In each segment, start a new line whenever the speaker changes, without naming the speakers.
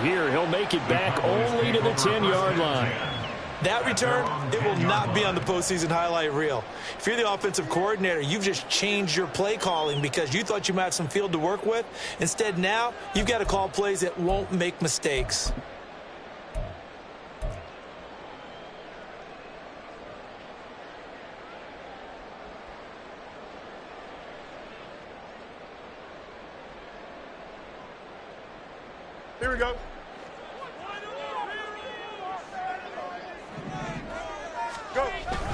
here. He'll make it back only to the 10-yard line.
That return, it will not be on the postseason highlight reel. If you're the offensive coordinator, you've just changed your play calling because you thought you might have some field to work with. Instead, now, you've got to call plays that won't make mistakes.
Here we go. Go.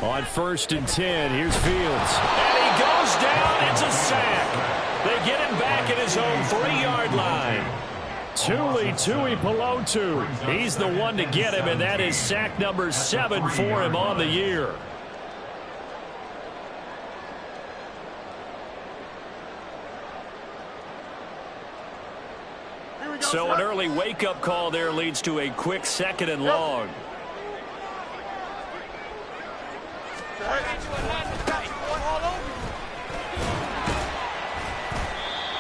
On 1st and 10, here's Fields. And he goes down. It's a sack. They get him back at his own 3-yard line. Tuli Pelotu. He's the one to get him, and that is sack number 7 for him on the year. So an early wake-up call there leads to a quick 2nd and long.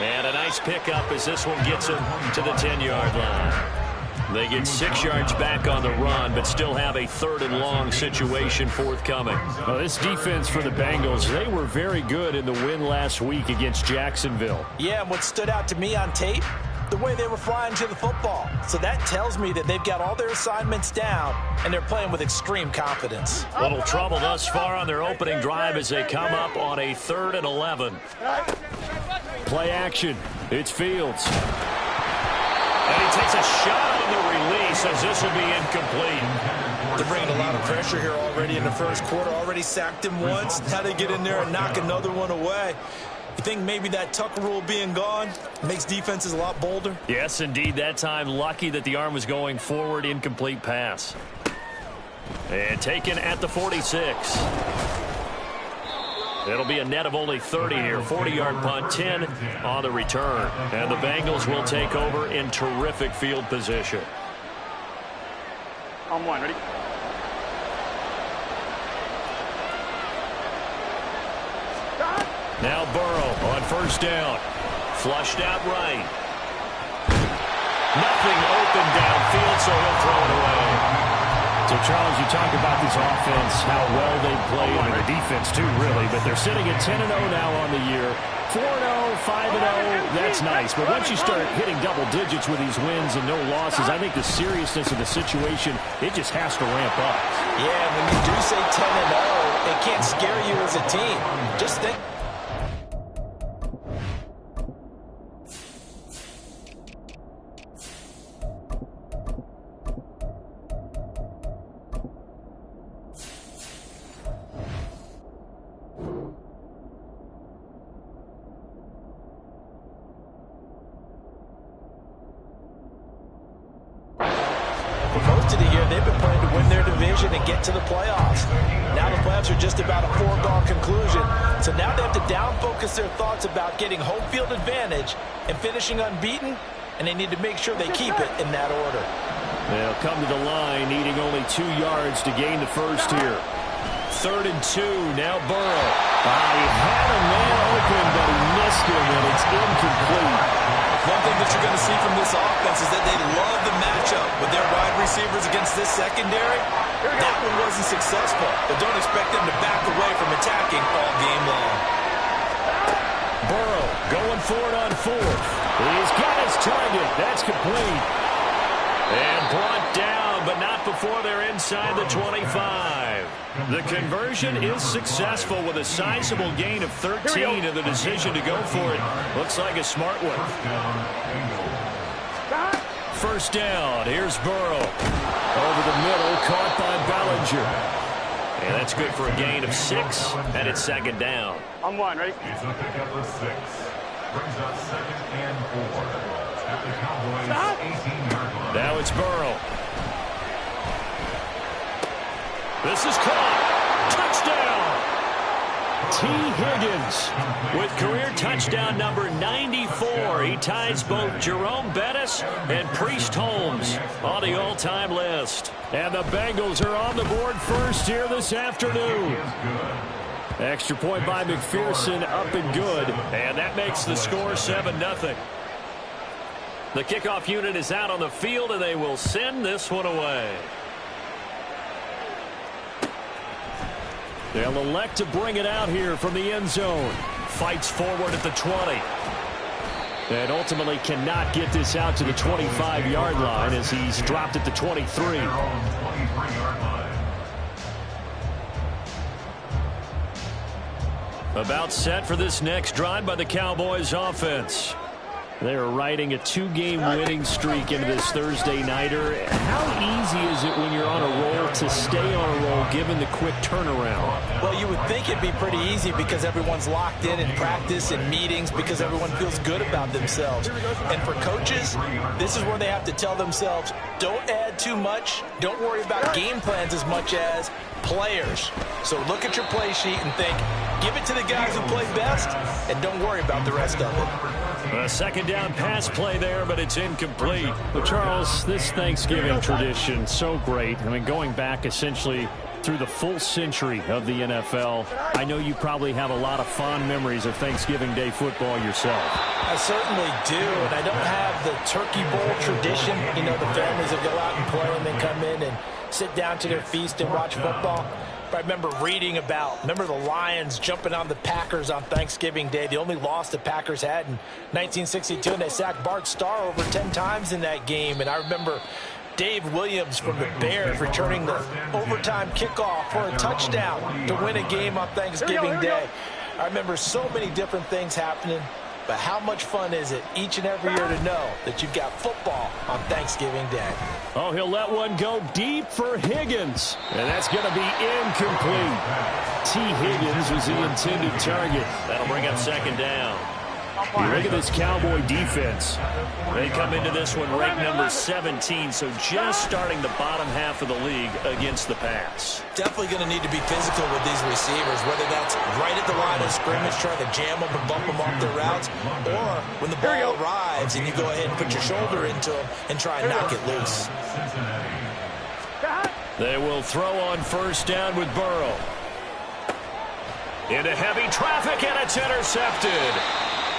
And a nice pickup as this one gets him to the 10-yard line. They get 6 yards back on the run, but still have a 3rd and long situation forthcoming. Well, this defense for the Bengals, they were very good in the win last week against Jacksonville.
Yeah, and what stood out to me on tape, the way they were flying to the football. So that tells me that they've got all their assignments down, and they're playing with extreme confidence.
Little trouble thus far on their opening drive as they come up on a 3rd and 11. Play action. It's Fields. And he takes a shot on the release as this will be incomplete.
They're bringing a lot of pressure here already in the first quarter. Already sacked him once. How they get in there and knock another one away. You think maybe that Tucker rule being gone makes defenses a lot bolder?
Yes, indeed. That time, lucky that the arm was going forward. Incomplete pass. And taken at the 46. It'll be a net of only 30 here. 40-yard punt, 10 on the return. And the Bengals will take over in terrific field position.
On 1, ready?
Now Burrow on 1st down. Flushed out right. Nothing open downfield, so he'll throw it away. So, Charles, you talk about this offense, how well they played, and the defense too, really. But they're sitting at 10-0 now on the year. 4-0, 5-0, that's nice. But once you start hitting double digits with these wins and no losses, I think the seriousness of the situation, it just has to ramp up.
Yeah, when you do say 10-0, it can't scare you as a team. Just think. Most of the year, they've been playing to win their division and get to the playoffs. Now the playoffs are just about a foregone conclusion. So now they have to down-focus their thoughts about getting home field advantage and finishing unbeaten, and they need to make sure they keep it in that order.
They'll come to the line, needing only 2 yards to gain the first here. 3rd and 2, now Burrow. He had a man open, but he missed him, and it's incomplete.
One thing that you're going to see from this offense is that they love the matchup with their wide receivers against this secondary. That one wasn't successful, but don't expect them to back away from attacking all game long.
Burrow going for it on 4th. He's got his target. That's complete. And brought down, but not before they're inside the 25. The conversion is successful with a sizable gain of 13, and the decision to go for it looks like a smart one. 1st down. Here's Burrow. Over the middle, caught by Bellinger. And that's good for a gain of 6, and it's 2nd down.
On 1, ready?
He's up to cover 6. Brings up 2nd and 4. At the Cowboys' 18-yard line.
Now it's Burrow. This is caught. Touchdown. T. Higgins with career touchdown number 94. He ties both Jerome Bettis and Priest Holmes on the all-time list. And the Bengals are on the board first here this afternoon. Extra point by McPherson, up and good. And that makes the score 7-0. The kickoff unit is out on the field, and they will send this one away. They'll elect to bring it out here from the end zone. Fights forward at the 20. And ultimately cannot get this out to the 25-yard line as he's dropped at the 23. About set for this next drive by the Cowboys offense. They're riding a 2-game winning streak into this Thursday nighter. How easy is it when you're on a roll to stay on a roll given the quick turnaround?
Well, you would think it'd be pretty easy because everyone's locked in practice and meetings because everyone feels good about themselves. And for coaches, this is where they have to tell themselves, don't add too much. Don't worry about game plans as much as players. So look at your play sheet and think, give it to the guys who play best and don't worry about the rest of it.
A second down pass play there, but it's incomplete. Well, Charles, this Thanksgiving tradition, so great. I mean, going back essentially through the full century of the NFL, I know you probably have a lot of fond memories of Thanksgiving Day football yourself.
I certainly do, and I don't have the Turkey Bowl tradition. You know, the families that go out and play and then come in and sit down to their feast and watch football. But I remember reading about, the Lions jumping on the Packers on Thanksgiving Day. The only loss the Packers had in 1962, and they sacked Bart Starr over 10 times in that game. And I remember Dave Williams from the Bears returning the overtime kickoff for a touchdown to win a game on Thanksgiving Day. I remember so many different things happening. But how much fun is it each and every year to know that you've got football on Thanksgiving Day?
Oh, he'll let one go deep for Higgins. And that's going to be incomplete. T. Higgins was the intended target. That'll bring up second down. Look at this Cowboy defense. They come into this one ranked number 17, so just starting the bottom half of the league against the pass.
Definitely going to need to be physical with these receivers, whether that's right at the line of scrimmage trying to jam them and bump them off their routes, or when the ball arrives and you go ahead and put your shoulder into them and try and knock it loose.
They will throw on first down with Burrow. Into heavy traffic, and it's intercepted.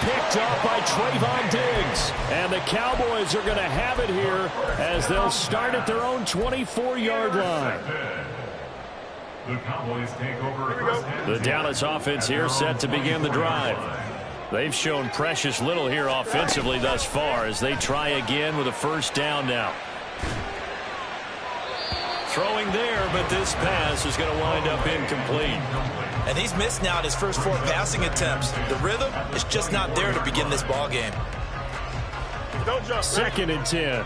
Picked up by Trayvon Diggs. And the Cowboys are going to have it here as they'll start at their own 24-yard line.
The Cowboys take over.
The Dallas offense here set to begin the drive. They've shown precious little here offensively thus far as they try again with a first down now. Throwing there, but this pass is going to wind up incomplete.
And he's missed now in his first 4 passing attempts. The rhythm is just not there to begin this ball game.
Don't jump.
Second and 10.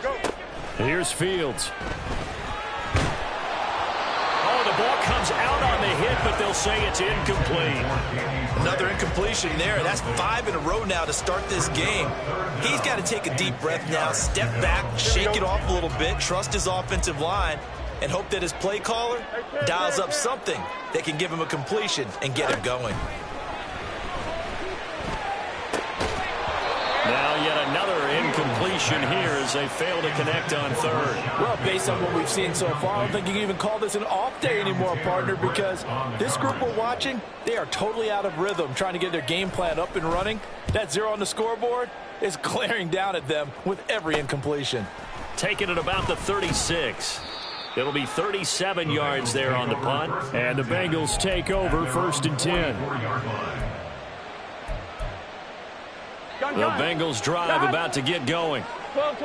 Go.
Here's Fields. Oh, the ball comes out on the hit, but they'll say it's incomplete.
Another incompletion there. That's 5 in a row now to start this game. He's got to take a deep breath now, step back, shake it off a little bit, trust his offensive line, and hope that his play caller dials up something that can give him a completion and get him going.
Now yet another incompletion here as they fail to connect on third.
Well, based on what we've seen so far, I don't think you can even call this an off day anymore, partner, because this group we're watching, they are totally out of rhythm, trying to get their game plan up and running. That 0 on the scoreboard is glaring down at them with every incompletion.
Taking it about the 36. It'll be 37 yards there on the punt. And the Bengals take over first and 10. The Bengals drive about to get going.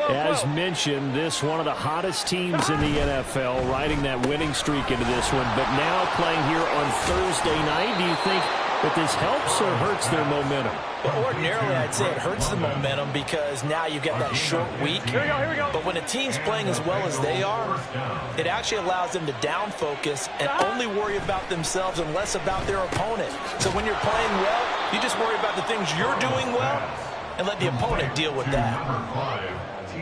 As mentioned, this one of the hottest teams in the NFL, riding that winning streak into this one. But now playing here on Thursday night, do you think that this helps or hurts their momentum?
Well, ordinarily, I'd say it hurts the momentum because now you've got that short week.
Here we go.
But when a team's playing as well as they are, it actually allows them to down focus and only worry about themselves and less about their opponent. So when you're playing well, you just worry about the things you're doing well and let the opponent deal with that.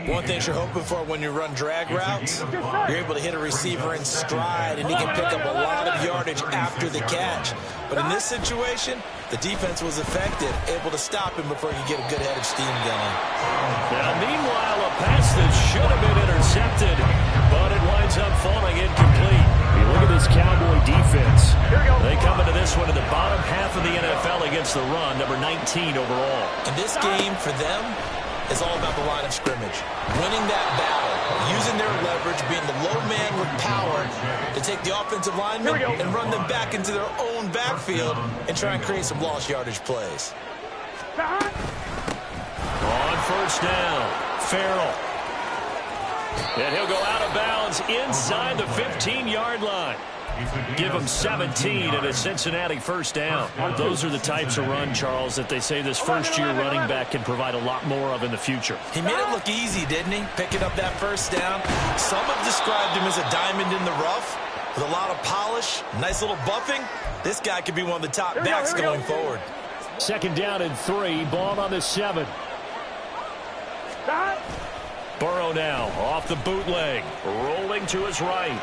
One thing you're hoping for when you run drag routes, you're able to hit a receiver in stride and he can pick up a lot of yardage after the catch. But in this situation, the defense was effective, able to stop him before he could get a good head of steam going.
Now, meanwhile, a pass that should have been intercepted, but it winds up falling incomplete. He Look at this Cowboy defense. They come into this one in the bottom half of the NFL against the run, number 19 overall.
And this game for them is all about the line of scrimmage. Winning that battle, using their leverage, being the low man with power to take the offensive linemen and run them back into their own backfield and try and create some lost yardage plays.
On first down, Farrell. And he'll go out of bounds inside the 15-yard line. Give him 17 at a Cincinnati first down. Those are the types of run, Charles, that they say this first-year running back can provide a lot more of in the future.
He made it look easy, didn't he? Picking up that first down. Some have described him as a diamond in the rough with a lot of polish, nice little buffing. This guy could be one of the top backs going forward.
Second down and 3. Ball on the 7. Burrow now off the bootleg. Rolling to his right.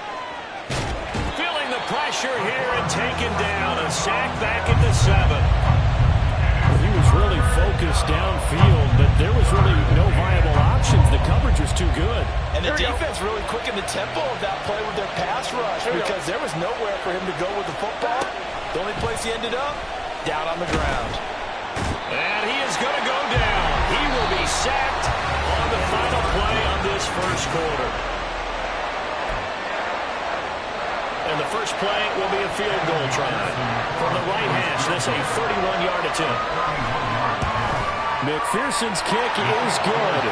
Feeling the pressure here and taken down. A sack back at the 7. He was really focused downfield, but there was really no viable options. The coverage was too good.
And the defense really quickened the tempo of that play with their pass rush because there was nowhere for him to go with the football. The only place he ended up, down on the ground.
And he is going to go down. He will be sacked on the final play of this first quarter. And the first play will be a field goal try. From the right hash, this a 31-yard attempt. McPherson's kick is good.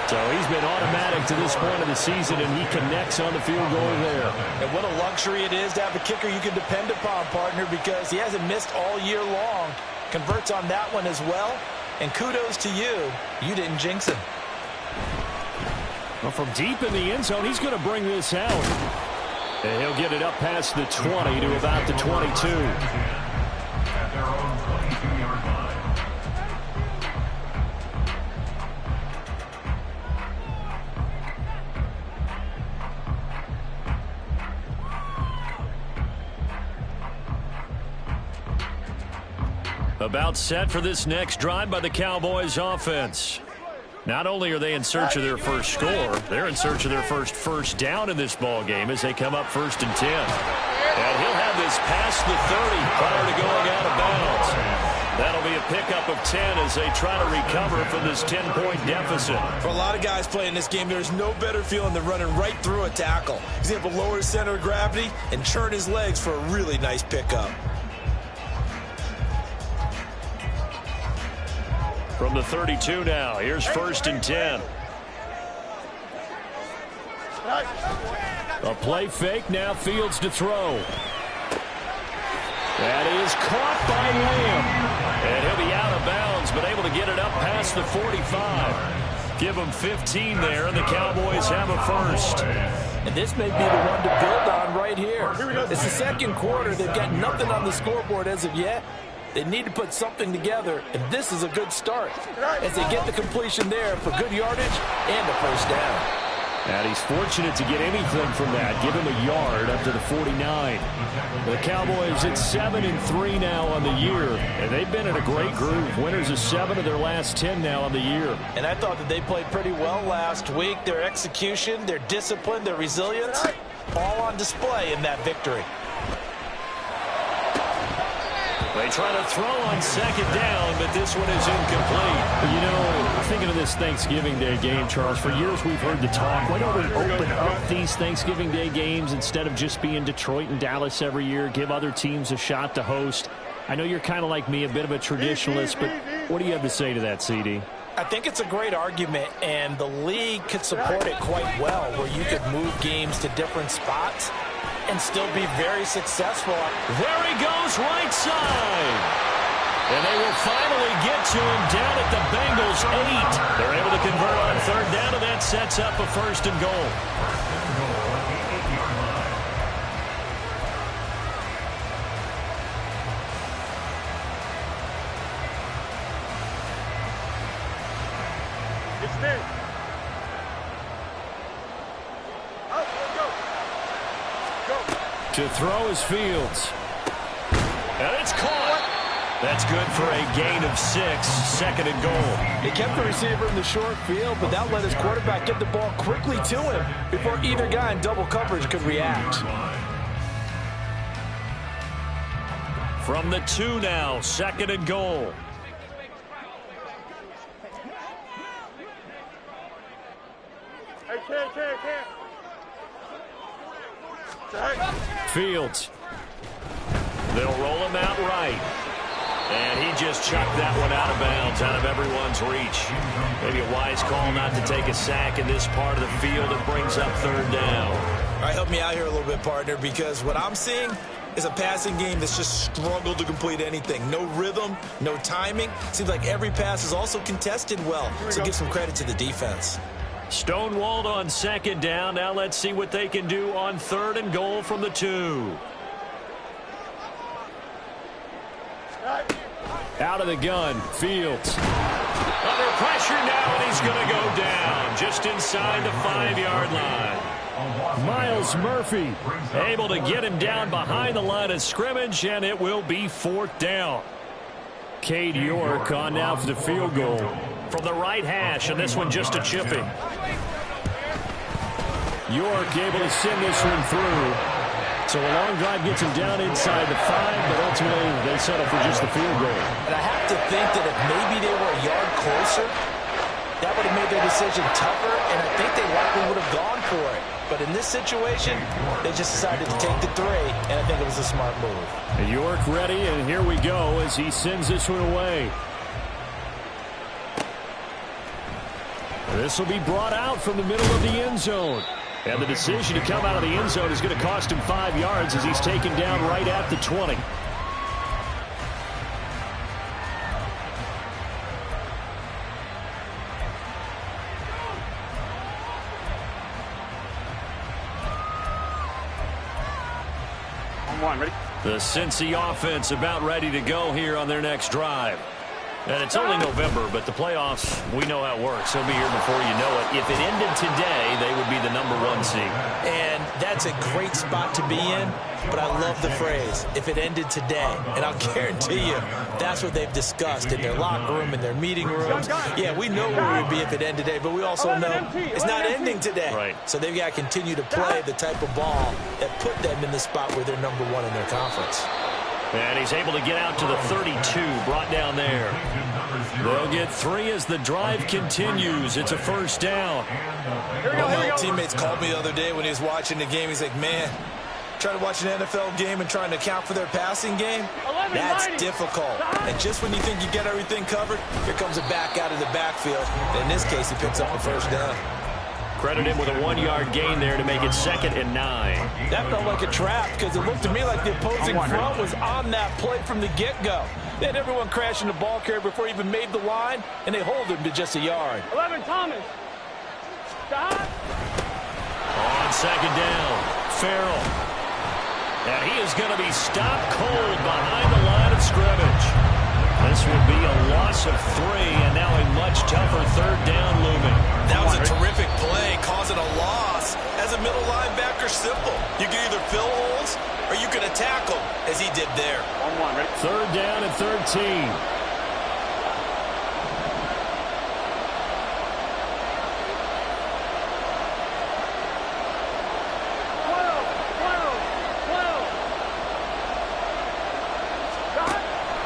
So he's been automatic to this point of the season, and he connects on the field goal there.
And what a luxury it is to have a kicker you can depend upon, partner, because he hasn't missed all year long. Converts on that one as well. And kudos to you. You didn't jinx him.
Well, from deep in the end zone, he's going to bring this out. And he'll get it up past the 20 to about the 22.
At their own 22-yard line.
About set for this next drive by the Cowboys offense. Not only are they in search of their first score, they're in search of their first down in this ball game as they come up 1st and 10. And he'll have this past the 30 prior to going out of bounds. That'll be a pickup of 10 as they try to recover from this 10-point deficit.
For a lot of guys playing this game, there's no better feeling than running right through a tackle. He's able to lower his center of gravity and churn his legs for a really nice pickup.
From the 32 now, here's 1st and 10. A play fake, now Fields to throw. That is caught by Lamb. And he'll be out of bounds, but able to get it up past the 45. Give him 15 there, and the Cowboys have a first.
And this may be the one to build on right here. It's the second quarter. They've got nothing on the scoreboard as of yet. They need to put something together, and this is a good start as they get the completion there for good yardage and a first down.
And he's fortunate to get anything from that. Give him a yard up to the 49. The Cowboys at 7-3 now on the year, and they've been in a great groove. Winners of 7 of their last 10 now on the year.
And I thought that they played pretty well last week. Their execution, their discipline, their resilience, all on display in that victory.
They try to throw on second down, but this one is incomplete. You know, thinking of this Thanksgiving Day game, Charles, for years we've heard the talk. Why don't we open up these Thanksgiving Day games instead of just being Detroit and Dallas every year, give other teams a shot to host? I know you're kind of like me, a bit of a traditionalist, but what do you have to say to that, CD?
I think it's a great argument, and the league could support it quite well, where you could move games to different spots and still be very successful.
There he goes, right side. And they will finally get to him down at the Bengals 8. They're able to convert on third down, and that sets up a 1st and goal.
It's me.
To throw is Fields. And it's caught. That's good for a gain of 6, 2nd and goal.
They kept the receiver in the short field, but that let his quarterback get the ball quickly to him before either guy in double coverage could react.
From the 2 now, 2nd and goal. Fields. They'll roll him out right. And he just chucked that one out of bounds, out of everyone's reach. Maybe a wise call not to take a sack in this part of the field. It brings up 3rd down.
All right, help me out here a little bit, partner, because what I'm seeing is a passing game that's just struggled to complete anything. No rhythm, no timing. Seems like every pass is also contested well. So give some credit to the defense.
Stonewalled on 2nd down. Now let's see what they can do on 3rd and goal from the 2. Out of the gun, Fields. Under pressure now, and he's going to go down just inside the 5-yard line. Miles Murphy able to get him down behind the line of scrimmage, and it will be 4th down. Cade York on now for the field goal from the right hash, and this one just a chipping. York able to send this one through. So a long drive gets him down inside the 5, but ultimately they settle for just the field goal.
And I have to think that if maybe they were a yard closer, that would have made their decision tougher, and I think they likely would have gone for it. But in this situation, they just decided to take the 3, and I think it was a smart move.
And York ready, and here we go as he sends this one away. This will be brought out from the middle of the end zone. And the decision to come out of the end zone is going to cost him 5 yards as he's taken down right at the 20. The Cincy offense about ready to go here on their next drive. And it's only November, but the playoffs, we know how it works. They'll be here before you know it. If it ended today, they would be the #1 seed.
And that's a great spot to be in, but I love the phrase, if it ended today. And I'll guarantee you, that's what they've discussed in their locker room, in their meeting rooms. Yeah, we know where we would be if it ended today, but we also know it's not ending today.
Right.
So they've got to continue to play the type of ball that put them in the spot where they're #1 in their conference.
And he's able to get out to the 32, brought down there. They'll get 3 as the drive continues. It's a 1st down.
One of my teammates called me the other day when he was watching the game. He's like, man, trying to watch an NFL game and trying to account for their passing game, that's difficult. And just when you think you get everything covered, here comes a back out of the backfield. And in this case, he picks up a 1st down.
Credit him with a 1-yard gain there to make it 2nd and 9.
That felt like a trap because it looked to me like the opposing front was on that play from the get-go. They had everyone crashing the ball carrier before he even made the line, and they hold him to just a yard.
11, Thomas. Stop.
On 2nd down, Farrell. And he is going to be stopped cold behind the line of scrimmage. This would be a loss of 3, and now a much tougher 3rd down looming.
That was a terrific play, causing a loss. As a middle linebacker, simple. You can either fill holes or you can attack them, as he did there.
3rd down and 13.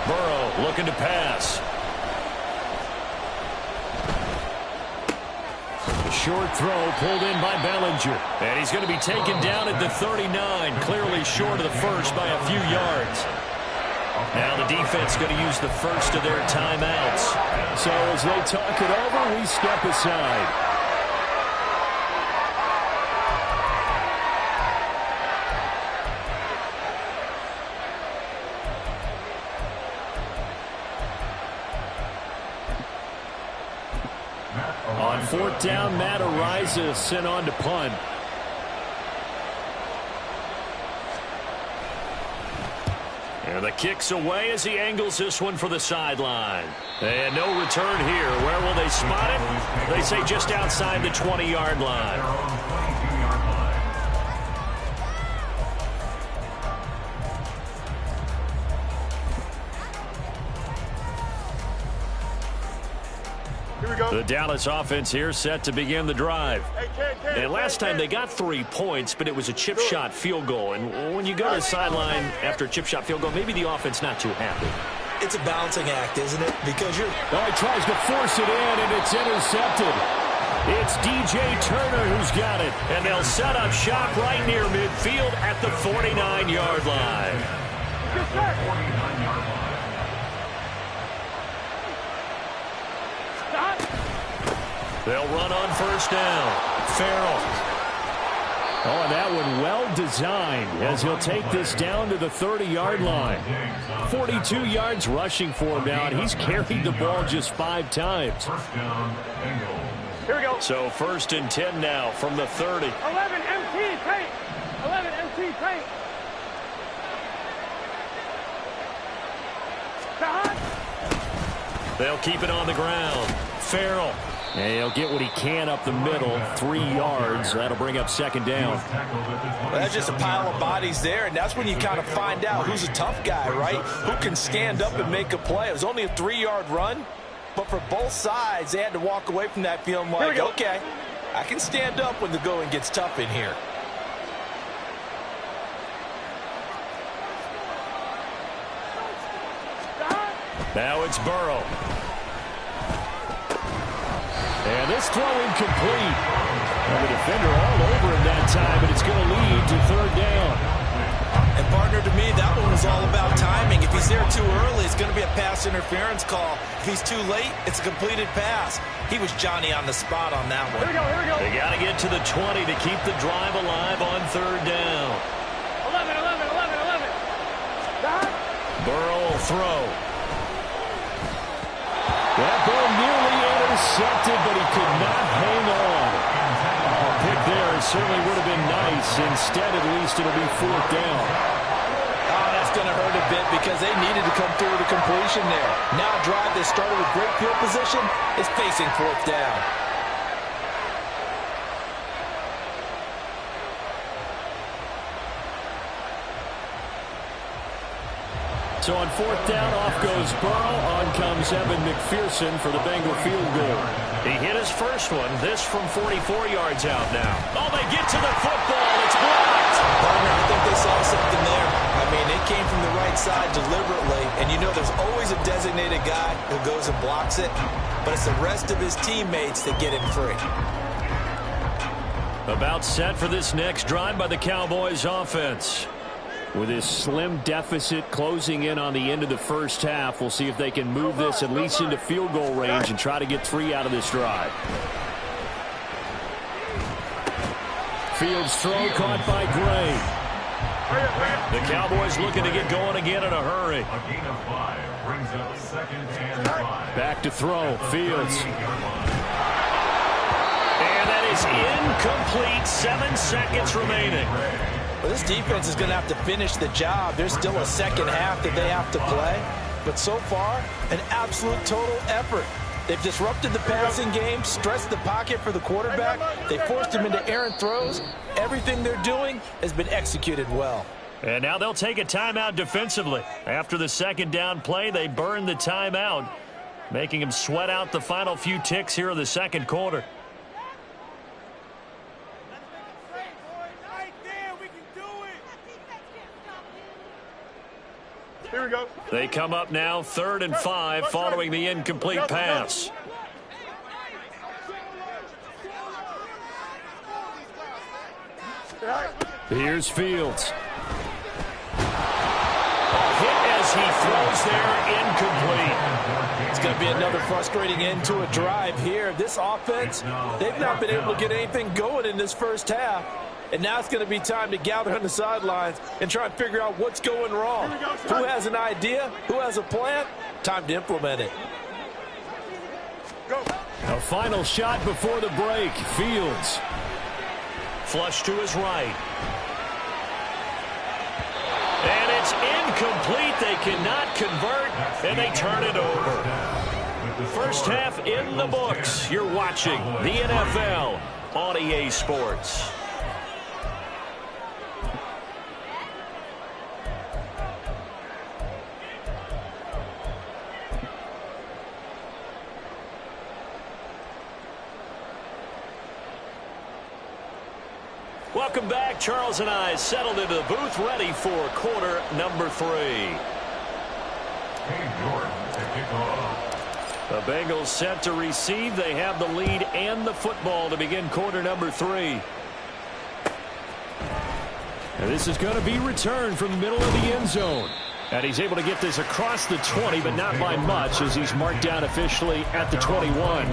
Burrow looking to pass. A short throw pulled in by Bellinger. And he's going to be taken down at the 39, clearly short of the 1st by a few yards. Now the defense going to use the 1st of their timeouts. So as they talk it over, we step aside. On 4th down, Matt Ariza sent on to punt. And the kick's away as he angles this one for the sideline. And no return here. Where will they spot it? They say just outside the 20-yard line. The Dallas offense here set to begin the drive. And last time they got 3 points, but it was a chip shot field goal. And when you go to the sideline after a chip shot field goal, maybe the offense not too happy.
It's a balancing act, isn't it? Because you're...
Oh, he tries to force it in, and it's intercepted. It's DJ Turner who's got it. And they'll set up shop right near midfield at the 49-yard line. They'll run on first down. Farrell. Oh, and that one well designed as he'll take this down to the 30-yard line. 42 yards rushing for him now, and he's carried the ball just 5 times.
Here we go.
So 1st and 10 now from the 30.
11 MT paint. 11 MT paint.
They'll keep it on the ground. Farrell. And he'll get what he can up the middle, 3 yards. That'll bring up 2nd down.
Well, that's just a pile of bodies there, and that's when you kind of find out who's a tough guy, right? Who can stand up and make a play. It was only a 3-yard run, but for both sides, they had to walk away from that feeling like, okay, I can stand up when the going gets tough in here.
Now it's Burrow. And this throw incomplete. And the defender all over him that time, but it's going to lead to 3rd down.
And partner, to me, that one was all about timing. If he's there too early, it's going to be a pass interference call. If he's too late, it's a completed pass. He was Johnny on the spot on that one.
Here we go.
They got to get to the 20 to keep the drive alive on 3rd down.
11.
Burrow will throw. That ball nearly intercepted, but he could not hang on. A pick there certainly would have been nice. Instead, at least, it'll be 4th down.
Oh, that's going to hurt a bit because they needed to come through the completion there. Now a drive that started with great field position is facing 4th down.
So on 4th down, off goes Burrow. On comes Evan McPherson for the Bengal field goal. He hit his first one. This from 44 yards out now. Oh, they get to the football. It's blocked.
Partner, I think they saw something there. I mean, it came from the right side deliberately, and you know there's always a designated guy who goes and blocks it, but it's the rest of his teammates that get him free.
About set for this next drive by the Cowboys offense. With this slim deficit closing in on the end of the first half, we'll see if they can move this at least into field goal range and try to get 3 out of this drive. Fields throw caught by Gray. The Cowboys looking to get going again in a hurry.
A gain of 5 brings up 2nd and 5.
Back to throw. Fields. And that is incomplete. 7 seconds remaining.
Well, this defense is going to have to finish the job. There's still a second half that they have to play. But so far, an absolute total effort. They've disrupted the passing game, stressed the pocket for the quarterback. They forced him into errant throws. Everything they're doing has been executed well.
And now they'll take a timeout defensively. After the 2nd down play, they burn the timeout, making them sweat out the final few ticks here in the 2nd quarter.
Here we go.
They come up now 3rd and 5 following the incomplete pass. Here's Fields. Hit as he throws there, incomplete.
It's going to be another frustrating end to a drive here. This offense, they've not been able to get anything going in this first half. And now it's going to be time to gather on the sidelines and try and figure out what's going wrong. Who has an idea? Who has a plan? Time to implement it.
A final shot before the break. Fields. Flush to his right. And it's incomplete. They cannot convert, and they turn it over. First half in the books. You're watching the NFL on EA Sports. Welcome back. Charles and I settled into the booth, ready for quarter number 3. The Bengals set to receive. They have the lead and the football to begin quarter number 3. And this is going to be returned from the middle of the end zone. And he's able to get this across the 20, but not by much, as he's marked down officially at the 21.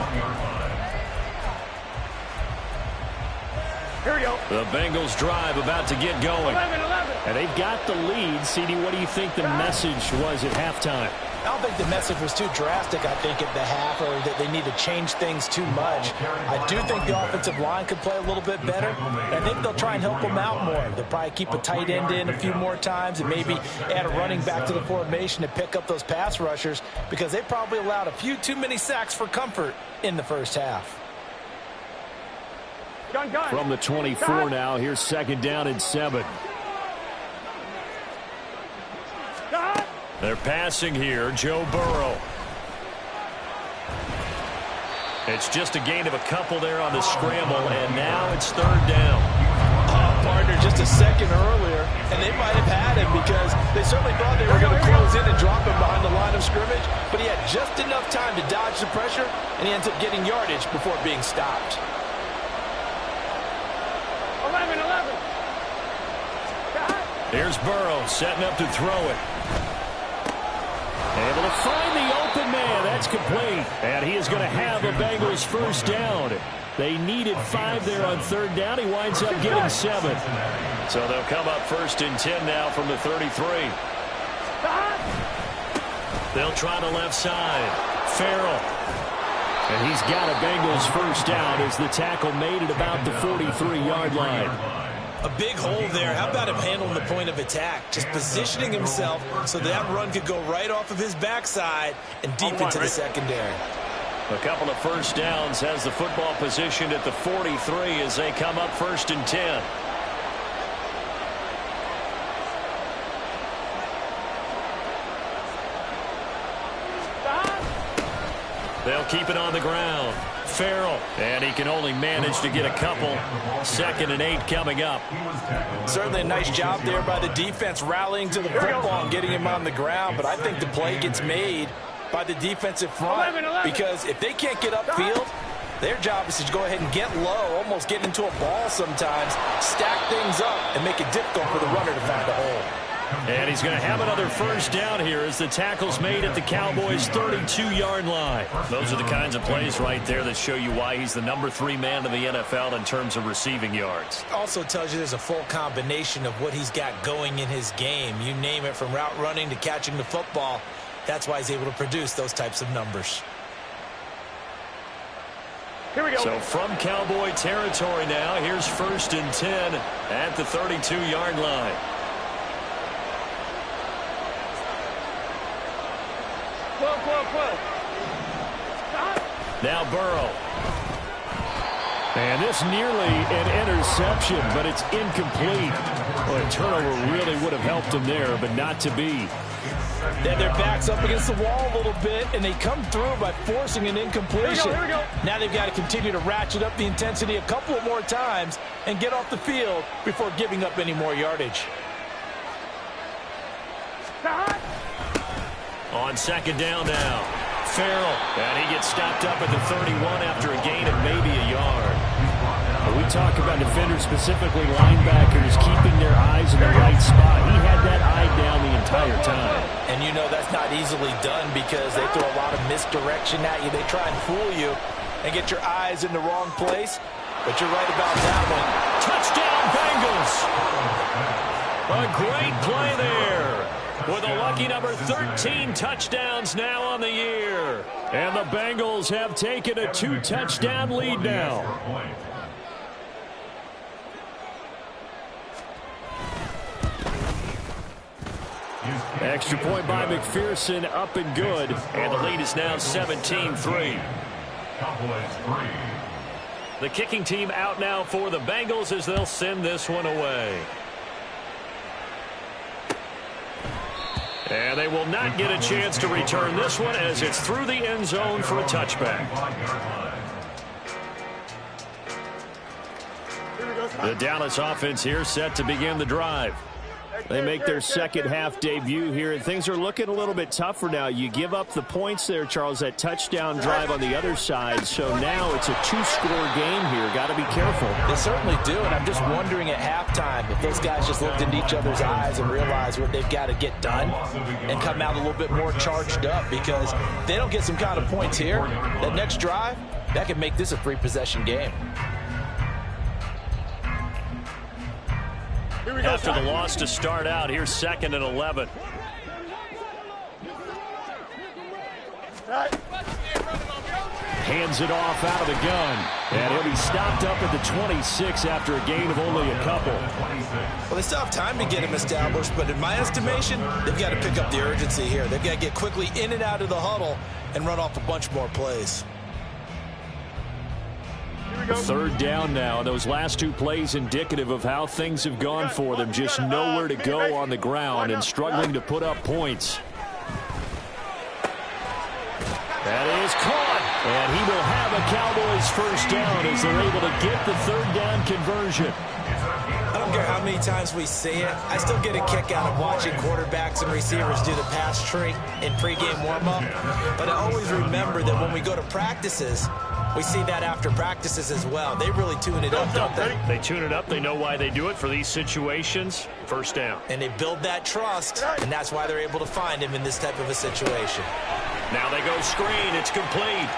Here we go.
The Bengals drive about to get going.
11.
And they've got the lead. CD, what do you think the message was at halftime?
I don't think the message was too drastic, I think, at the half, or that they need to change things too much. I do think the offensive line could play a little bit better. I think they'll try and help them out more. They'll probably keep a tight end in a few more times and maybe add a running back to the formation to pick up those pass rushers, because they probably allowed a few too many sacks for comfort in the first half.
Gun.
From the 24 now, here's 2nd down and 7.
Gun.
They're passing here, Joe Burrow. It's just a gain of a couple there on the scramble, and now it's 3rd down.
Partner, just a second earlier, and they might have had him, because they certainly thought they were going to close in and drop him behind the line of scrimmage, but he had just enough time to dodge the pressure, and he ends up getting yardage before being stopped.
11.
Here's Burrow setting up to throw it. Able to find the open man. That's complete. And he is going to have a Bengals 1st down. They needed 5 there on 3rd down. He winds up getting 7. So they'll come up 1st and 10 now from the 33. They'll try the left side. Farrell. And he's got a Bengals 1st down as the tackle made at about the 43-yard line.
A big hole there. How about him handling the point of attack? Just positioning himself so that run could go right off of his backside and deep into the secondary.
A couple of 1st downs, has the football positioned at the 43 as they come up 1st and 10. They'll keep it on the ground. Farrell, and he can only manage to get a couple. 2nd and 8 coming up.
Certainly a nice job there by the defense, rallying to the football and getting him on the ground, but I think the play gets made by the defensive front, because if they can't get upfield, their job is to go ahead and get low, almost get into a ball sometimes, stack things up, and make it difficult for the runner to find a hole.
And he's going to have another 1st down here as the tackle's made at the Cowboys' 32-yard line. Those are the kinds of plays right there that show you why he's the number 3 man in the NFL in terms of receiving yards.
Also tells you there's a full combination of what he's got going in his game. You name it, from route running to catching the football. That's why he's able to produce those types of numbers.
Here we go.
So from Cowboy territory now, here's 1st and 10 at the 32-yard line. Now Burrow. And this nearly an interception, but it's incomplete. Well, a turnover really would have helped him there, but not to be.
Then their back's up against the wall a little bit, and they come through by forcing an incompletion.
Here we go.
Now they've got to continue to ratchet up the intensity a couple of more times and get off the field before giving up any more yardage.
On 2nd down now. Farrell, and he gets stopped up at the 31 after a gain of maybe a yard. When we talk about defenders, specifically linebackers, keeping their eyes in the right spot. He had that eye down the entire time.
And you know that's not easily done, because they throw a lot of misdirection at you. They try and fool you and get your eyes in the wrong place. But you're right about that one.
Touchdown, Bengals! A great play there. With a lucky number 13 touchdowns now on the year. And the Bengals have taken a 2-touchdown lead now. Extra point by McPherson, up and good. And the lead is now 17-3. The kicking team out now for the Bengals as they'll send this one away. And they will not get a chance to return this one as it's through the end zone for a touchback.
Here we go.
The Dallas offense here set to begin the drive. They make their second half debut here, and things are looking a little bit tougher now. You give up the points there, Charles, that touchdown drive on the other side. So now it's a two-score game here. Got to be careful.
They certainly do, and I'm just wondering at halftime if those guys just looked into each other's eyes and realized what they've got to get done and come out a little bit more charged up, because if they don't get some kind of points here, that next drive, that could make this a three-possession game.
After the loss to start out, here's 2nd and 11. Hands it off out of the gun. And he'll be stopped up at the 26 after a gain of only a couple.
Well, they still have time to get him established, but in my estimation, they've got to pick up the urgency here. They've got to get quickly in and out of the huddle and run off a bunch more plays.
3rd down now. Those last 2 plays indicative of how things have gone for them. Just nowhere to go on the ground and struggling to put up points. That is caught. And he will have a Cowboys first down as they're able to get the 3rd down conversion.
I don't care how many times we see it. I still get a kick out of watching quarterbacks and receivers do the pass tree in pregame warm-up. But I always remember that when we go to practices, we see that after practices as well. They really tune it up, don't they?
They tune it up. They know why they do it for these situations. First down.
And they build that trust, and that's why they're able to find him in this type of a situation.
Now they go screen. It's complete.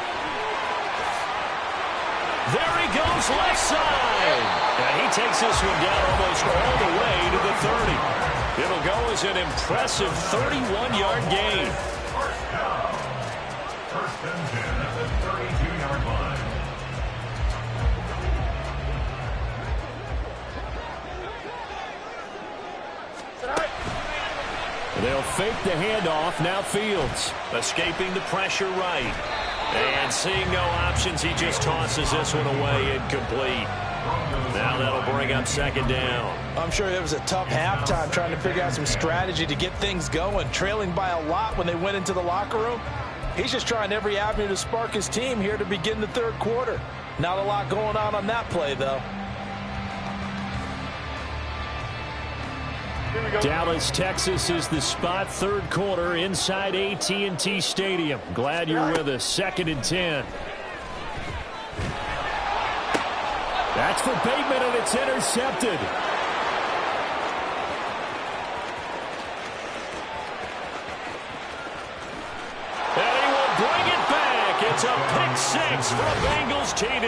There he goes left side. And he takes this one down almost all the way to the 30. It'll go as an impressive 31-yard gain.
First and 10 at the 32-yard line.
They'll fake the handoff. Now Fields escaping the pressure right. And seeing no options, he just tosses this one away incomplete. Now that'll bring up 2nd down.
I'm sure it was a tough halftime trying to figure out some strategy to get things going. Trailing by a lot when they went into the locker room. He's just trying every avenue to spark his team here to begin the 3rd quarter. Not a lot going on that play, though.
Dallas, Texas is the spot. 3rd quarter inside AT&T Stadium. Glad you're with us. 2nd and 10. That's for Bateman, and it's intercepted. And he will bring it back. It's a pick 6 for a Bengals TD.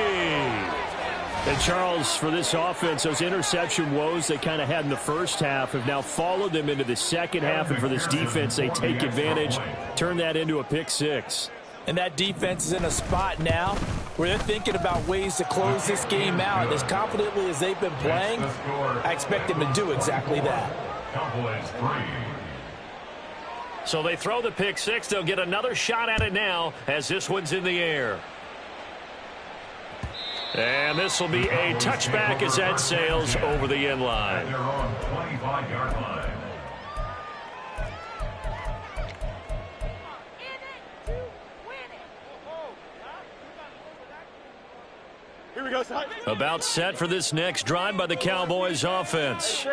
And Charles, for this offense, those interception woes they kind of had in the first half have now followed them into the second half. And for this defense, they take advantage, turn that into a pick 6.
And that defense is in a spot now where they're thinking about ways to close this game out. As confidently as they've been playing, I expect them to do exactly that.
Cowboys 3.
So they throw the pick 6. They'll get another shot at it now as this one's in the air. And this will be a touchback as that sails over the end line.
They're on 25-yard line.
Here we go, son.
About set for this next drive by the Cowboys offense.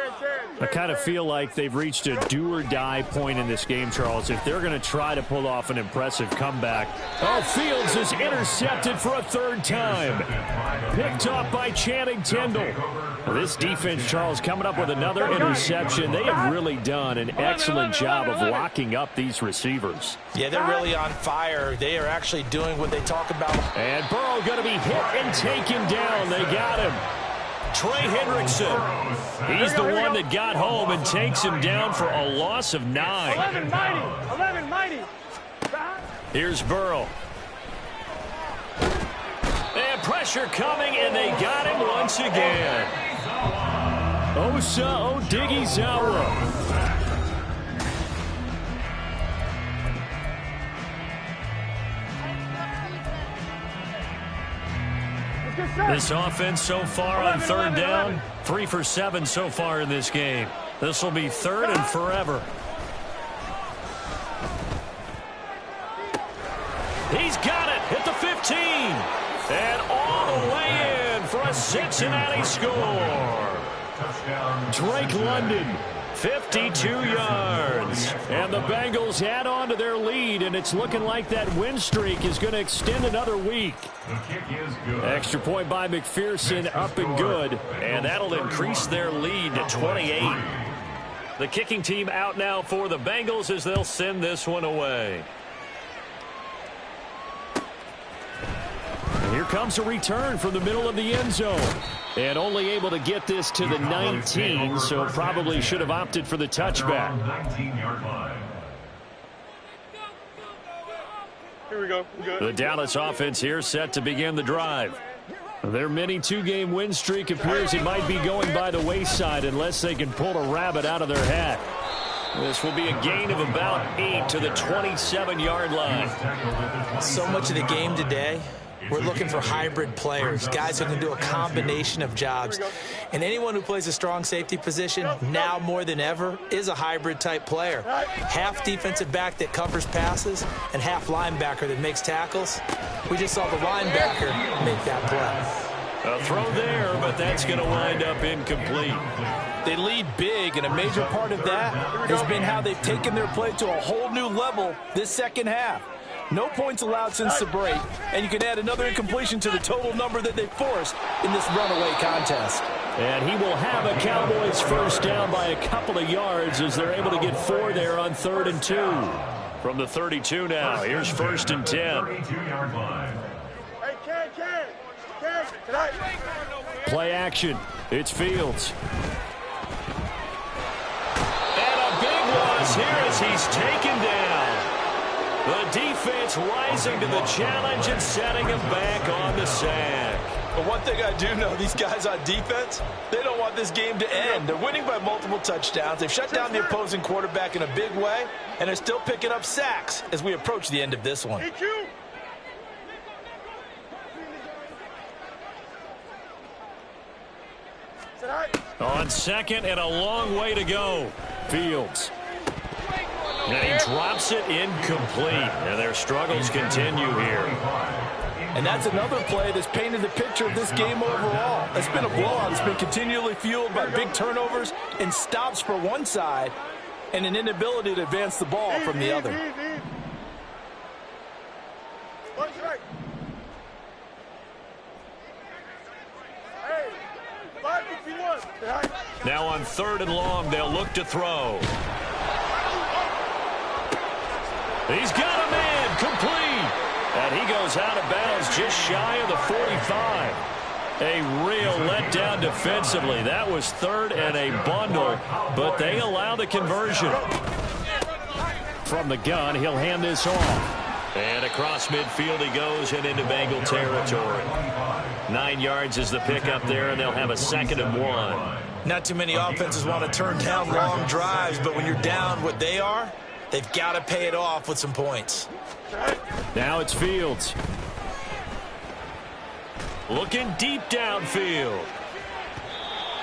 I kind of feel like they've reached a do-or-die point in this game, Charles, if they're going to try to pull off an impressive comeback. Oh, Fields is intercepted for a 3rd time. Picked off by Channing Tindall. This defense, Charles, coming up with another interception. They have really done an excellent job of locking up these receivers.
Yeah, they're really on fire. They are actually doing what they talk about.
And Burrow going to be hit and taken down. They got him. Trey Hendrickson. He's the one that got home and takes him down for a loss of 9.
11 mighty. 11 mighty.
Here's Burrow. And pressure coming, and they got him once again. Osa Odighizuwa. This offense so far on 3rd down, 3 for 7 so far in this game. This will be 3rd and forever. He's got it at the 15. And all the way in for a the Cincinnati score. Drake London, 52 yards. And the Bengals add on to their lead, and it's looking like that win streak is going to extend another week.
The kick is good.
Extra point by McPherson, up and good. And that'll increase their lead to 28. The kicking team out now for the Bengals as they'll send this one away. And here comes a return from the middle of the end zone. And only able to get this to the 19, so probably should have opted for the touchback.
19-yard line.
Here we go. We're good.
The Dallas offense here set to begin the drive. Their mini two-game win streak appears it might be going by the wayside unless they can pull a rabbit out of their hat. This will be a gain of about 8 to the 27-yard line.
So much of the game today, we're looking for hybrid players, guys who can do a combination of jobs. And anyone who plays a strong safety position, now more than ever, is a hybrid-type player. Half defensive back that covers passes and half linebacker that makes tackles. We just saw the linebacker make that play.
A throw there, but that's going to wind up incomplete.
They lead big, and a major part of that has been how they've taken their play to a whole new level this second half. No points allowed since the break, and you can add another incompletion to the total number that they forced in this runaway contest.
And he will have a Cowboys first down by a couple of yards as they're able to get 4 there on 3rd and 2. From the 32 now, here's 1st and 10.
32-yard line.
Hey, Ken, tonight.
Play action. It's Fields. And a big loss here as he's taken down. The defense rising to the challenge and setting him back on the sack.
But one thing I do know, these guys on defense, they don't want this game to end. They're winning by multiple touchdowns. They've shut down the opposing quarterback in a big way, and they're still picking up sacks as we approach the end of this one.
On 2nd and a long way to go. Fields. And he drops it incomplete. And their struggles continue here.
And that's another play that's painted the picture of this game overall. It's been a blowout. It's been continually fueled by big turnovers and stops for one side and an inability to advance the ball from the other.
Now on 3rd and long, they'll look to throw. He's got a man, complete. And he goes out of bounds just shy of the 45. A real letdown defensively. That was 3rd and a bundle, but they allow the conversion. From the gun, he'll hand this off. And across midfield he goes and into Bengal territory. 9 yards is the pickup there, and they'll have a 2nd and 1.
Not too many offenses want to turn down long drives, but when you're down what they are, they've got to pay it off with some points.
Now it's Fields. Looking deep downfield.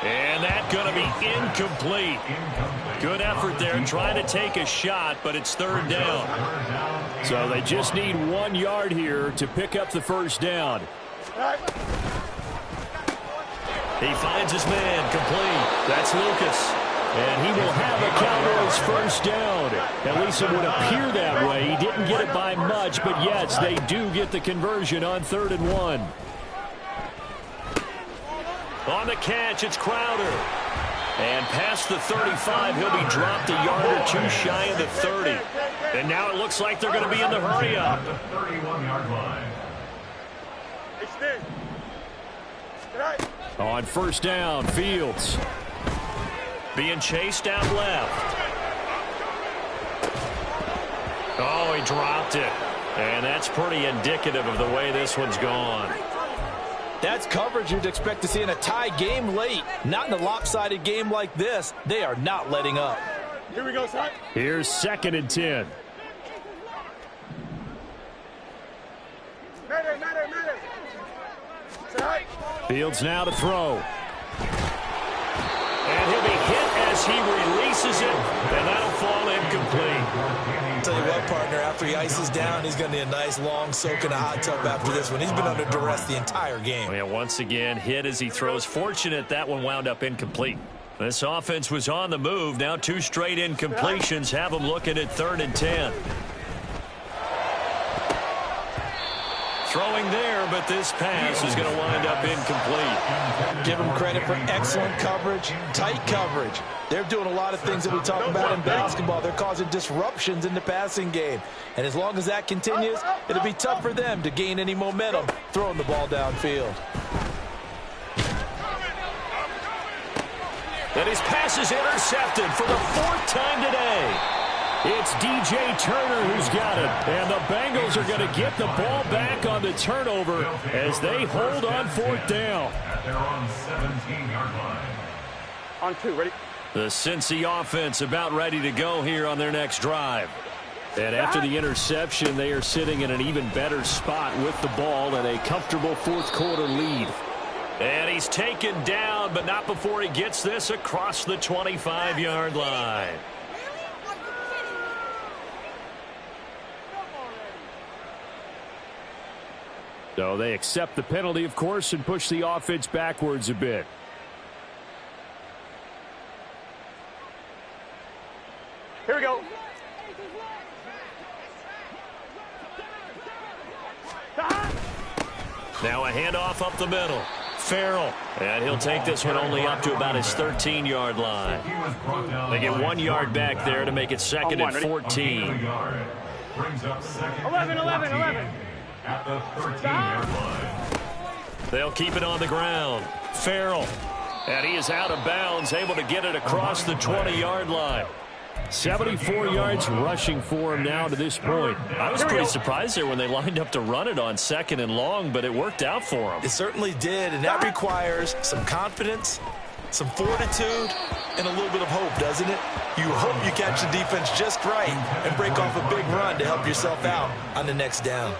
And that's going to be incomplete. Good effort there trying to take a shot, but it's 3rd down. So they just need 1 yard here to pick up the first down. He finds his man, complete. That's Lucas. And he will have a Cowboys first down. At least it would appear that way. He didn't get it by much, but yes, they do get the conversion on 3rd and 1. On the catch, it's Crowder. And past the 35, he'll be dropped a yard or two shy of the 30. And now it looks like they're going to be in the hurry-up.
The 31-yard line.
On first down, Fields. Being chased out left. Oh, he dropped it. And that's pretty indicative of the way this one's gone.
That's coverage you'd expect to see in a tie game late. Not in a lopsided game like this. They are not letting up.
Here we go, son.
Here's 2nd and 10. Fields now to throw. And he'll be hit as as he releases it, and that'll fall incomplete.
Tell you what, partner, after he ices down, he's going to need a nice long soak in a hot tub after this one. He's been under duress the entire game.
Yeah, once again, hit as he throws. Fortunate that one wound up incomplete. This offense was on the move. Now 2 straight incompletions have them looking at 3rd and 10. Throwing there, but this pass is going to wind up incomplete.
Give them credit for excellent coverage, tight coverage. They're doing a lot of things that we talk about in basketball. They're causing disruptions in the passing game. And as long as that continues, it'll be tough for them to gain any momentum throwing the ball downfield.
And his pass is intercepted for the 4th time today. It's DJ Turner who's got it. And the Bengals are going to get the ball back on the turnover as they hold on 4th down.
At their own 17-yard line.
On 2, ready?
The Cincy offense about ready to go here on their next drive. And after the interception, they are sitting in an even better spot with the ball and a comfortable 4th quarter lead. And he's taken down, but not before he gets this across the 25-yard line. So they accept the penalty, of course, and push the offense backwards a bit.
Here we go.
Now a handoff up the middle. Farrell. And he'll take this one only up to about his 13-yard line. They get 1 yard back there to make it 2nd and 14.
Brings up 2nd
11.
at the 13-yard line.
They'll keep it on the ground. Farrell. And he is out of bounds, able to get it across the 20-yard line. 74 yards rushing for him now to this point. I was pretty surprised there when they lined up to run it on 2nd and long, but it worked out for him.
It certainly did, and that requires some confidence, some fortitude, and a little bit of hope, doesn't it? You hope you catch the defense just right and break off a big run to help yourself out on the next down.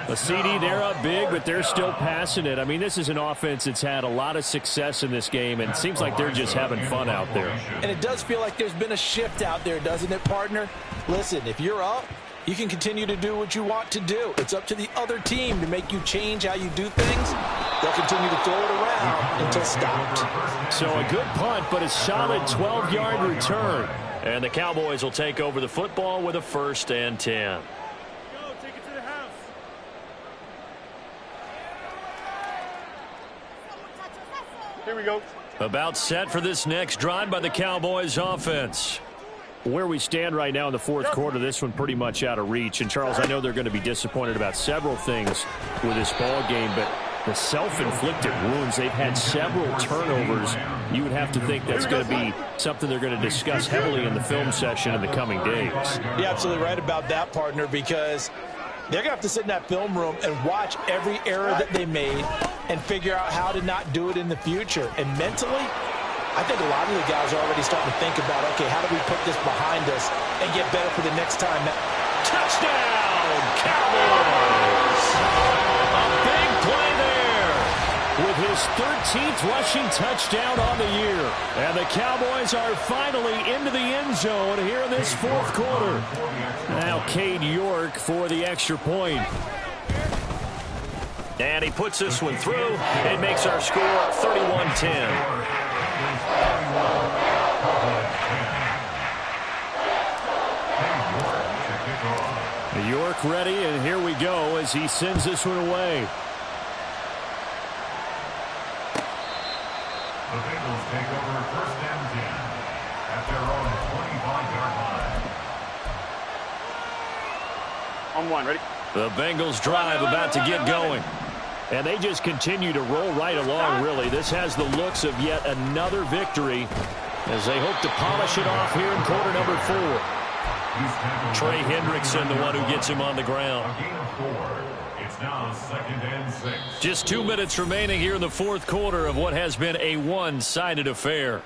A CD, they're up big, but they're still passing it. I mean, this is an offense that's had a lot of success in this game, and it seems like they're just having fun out there.
And it does feel like there's been a shift out there, doesn't it, partner? Listen, if you're up, you can continue to do what you want to do. It's up to the other team to make you change how you do things. They'll continue to throw it around until stopped.
So a good punt, but a solid 12-yard return. And the Cowboys will take over the football with a 1st and 10.
Here we go.
About set for this next drive by the Cowboys offense. Where we stand right now in the 4th quarter, this one pretty much out of reach. And, Charles, I know they're going to be disappointed about several things with this ball game, but the self-inflicted wounds, they've had several turnovers. You would have to think that's going to be something they're going to discuss heavily in the film session in the coming days.
You're absolutely right about that, partner, because they're going to have to sit in that film room and watch every error that they made and figure out how to not do it in the future. And mentally, I think a lot of the guys are already starting to think about, okay, how do we put this behind us and get better for the next time?
Touchdown, Cowboys! A big play there with his 13th rushing touchdown on the year. And the Cowboys are finally into the end zone here in this 4th quarter. Now Cade York for the extra point. And he puts this one through. It makes our score 31-10. York ready, and here we go as he sends this one away.
The Bengals take over 1st and 10 at their own 25-yard line.
On 1, ready?
The Bengals drive about to get going. And they just continue to roll right along, really. This has the looks of yet another victory as they hope to polish it off here in quarter number 4. Trey Hendrickson, the one who gets him on the ground.
A gain of 4. It's now 2nd and 6.
Just 2 minutes remaining here in the 4th quarter of what has been a one-sided affair.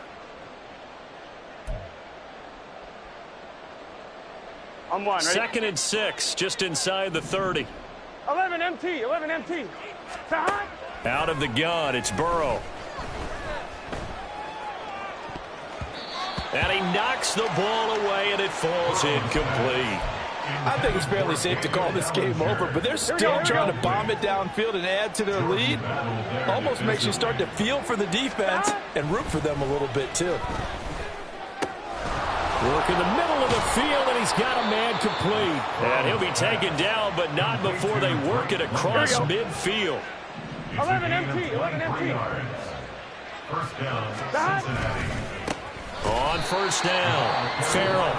On 1, ready?
2nd and 6, just inside the 30.
11 MT.
Out of the gun, it's Burrow. And he knocks the ball away, and it falls incomplete.
I think it's fairly safe to call this game over, but they're still trying to bomb it downfield and add to their lead. Almost makes you start to feel for the defense and root for them a little bit, too.
Work in the middle of the field, and he's got a man complete. And he'll be taken down, but not before they work it across midfield.
11 MT, 11 MT.
First down, Cincinnati.
On first down, Farrell.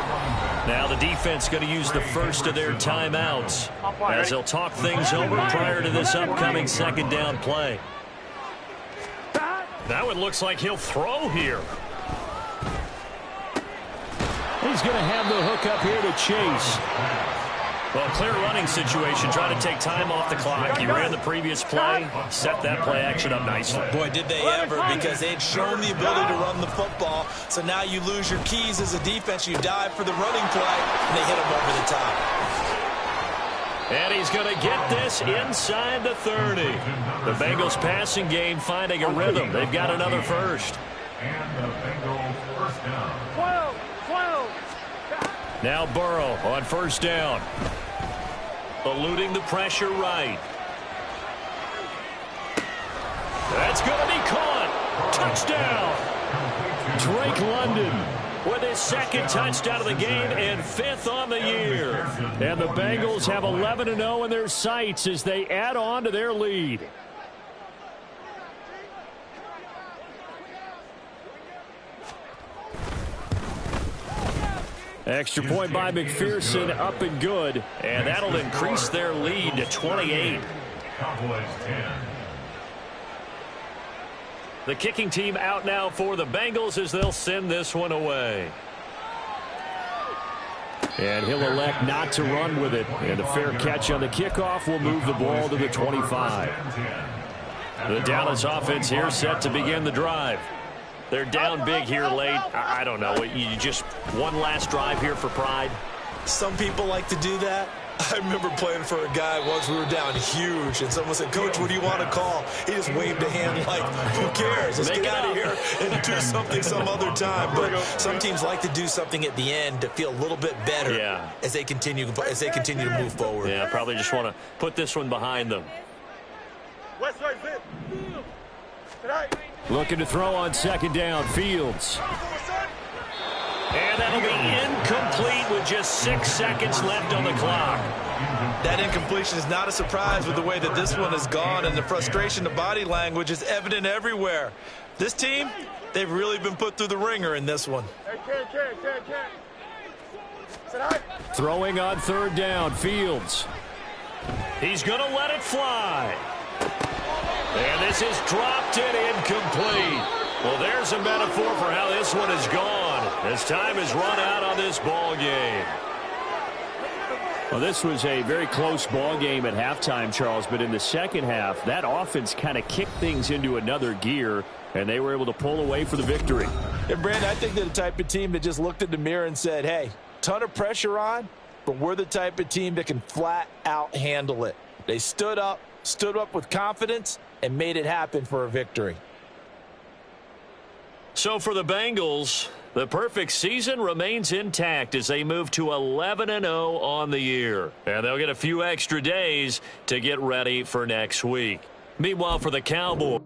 Now the defense going to use the first of their timeouts as they'll talk things over prior to this upcoming second down play. Now it looks like he'll throw here. He's going to have the hook up here to Chase. Well, clear running situation, trying to take time off the clock. He ran the previous play, set that play action up nicely.
Boy, did they ever, because they'd shown the ability to run the football. So now you lose your keys as a defense. You dive for the running play, and they hit him over the top.
And he's going to get this inside the 30. The Bengals passing game finding a rhythm. They've got another first.
And the Bengals first down.
12, 12.
Now Burrow on first down. Eluding the pressure right. That's going to be caught. Touchdown. Drake London with his second touchdown of the game and fifth on the year. And the Bengals have 11-0 in their sights as they add on to their lead. Extra point by McPherson, up and good, and that'll increase their lead to 28.
Cowboys 10.
The kicking team out now for the Bengals as they'll send this one away. And he'll elect not to run with it. And a fair catch on the kickoff will move the ball to the 25. The Dallas offense here set to begin the drive. They're down big here late. I don't know. You just one last drive here for pride.
Some people like to do that. I remember playing for a guy once. We were down huge, and someone said, "Coach, what do you want to call?" He just waved a hand like, "Who cares? Let's get out of here and do something some other time." But some teams like to do something at the end to feel a little bit better as they continue to move forward.
Yeah, probably just want to put this one behind them.
West side, fit. Tonight.
Looking to throw on second down, Fields. And that'll be incomplete with just 6 seconds left on the clock.
That incompletion is not a surprise with the way that this one has gone, and the frustration, the body language is evident everywhere. This team, they've really been put through the ringer in this one.
Throwing on third down, Fields. He's going to let it fly. And this is dropped and incomplete. Well, there's a metaphor for how this one is gone as time has run out on this ball game. Well, this was a very close ball game at halftime, Charles, but in the second half, that offense kind of kicked things into another gear, and they were able to pull away for the victory.
And, Brandon, I think they're the type of team that just looked in the mirror and said, hey, ton of pressure on, but we're the type of team that can flat out handle it. They stood up with confidence, and made it happen for a victory.
So for the Bengals, the perfect season remains intact as they move to 11-0 on the year. And they'll get a few extra days to get ready for next week. Meanwhile, for the Cowboys,